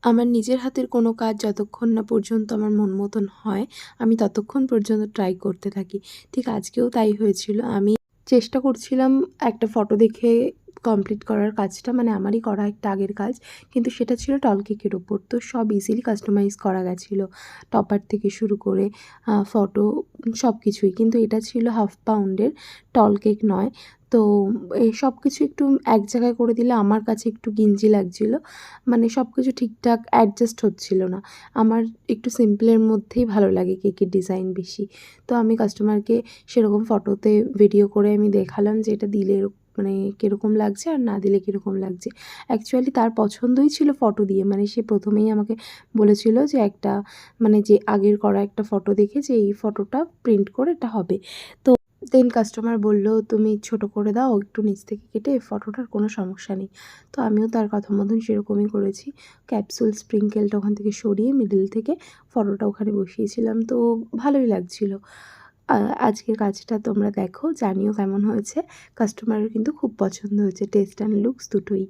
আমার নিজের হাতের কোনো কাজ যতক্ষণ না পর্যন্ত আমার মন মতন হয়, আমি ততক্ষণ পর্যন্ত ট্রাই করতে থাকি। ঠিক আজকেও তাই হয়েছিল। আমি চেষ্টা করছিলাম একটা ফটো দেখে কমপ্লিট করার কাজটা, মানে আমারই করা একটা আগের কাজ। কিন্তু সেটা ছিল টল কেকের উপর। তো সব ইজিলি কাস্টমাইজ করা গেছিলো। টপার থেকে শুরু করে ফটো সব কিছুই। কিন্তু এটা ছিল 1/2 পাউন্ডের, টল কেক নয়। তো এই সব কিছু একটু এক জায়গায় করে দিলে আমার কাছে একটু ঘিঞ্জি লাগছিলো। মানে সব কিছু ঠিকঠাক অ্যাডজাস্ট হচ্ছিল না। আমার একটু সিম্পলের মধ্যেই ভালো লাগে কেকের ডিজাইন বেশি। তো আমি কাস্টমারকে সেরকম ফটোতে ভিডিও করে আমি দেখালাম যে এটা দিলে মানে কীরকম লাগছে আর না দিলে কীরকম লাগছে। অ্যাকচুয়ালি তার পছন্দই ছিল ফটো দিয়ে। মানে সে প্রথমেই আমাকে বলেছিল যে একটা, মানে যে আগের করা একটা ফটো দেখে যে এই ফটোটা প্রিন্ট করে এটা হবে। তো দেন কাস্টমার বলল, "তুমি ছোট করে দাও একটু নিচ থেকে কেটে, ফটোটার কোনো সমস্যা নেই।" তো আমিও তার কথা মতন সেরকমই করেছি। ক্যাপসুল স্প্রিঙ্কেলটা ওখান থেকে সরিয়ে মিডল থেকে ফটোটা ওখানে বসিয়েছিলাম। তো ভালোই লাগছিল। আ আজকের কাজটা তোমরা দেখো, জানিও কেমন হয়েছে। কাস্টমারের কিন্তু খুব পছন্দ হয়েছে, টেস্ট অ্যান্ড লুকস দুটোই।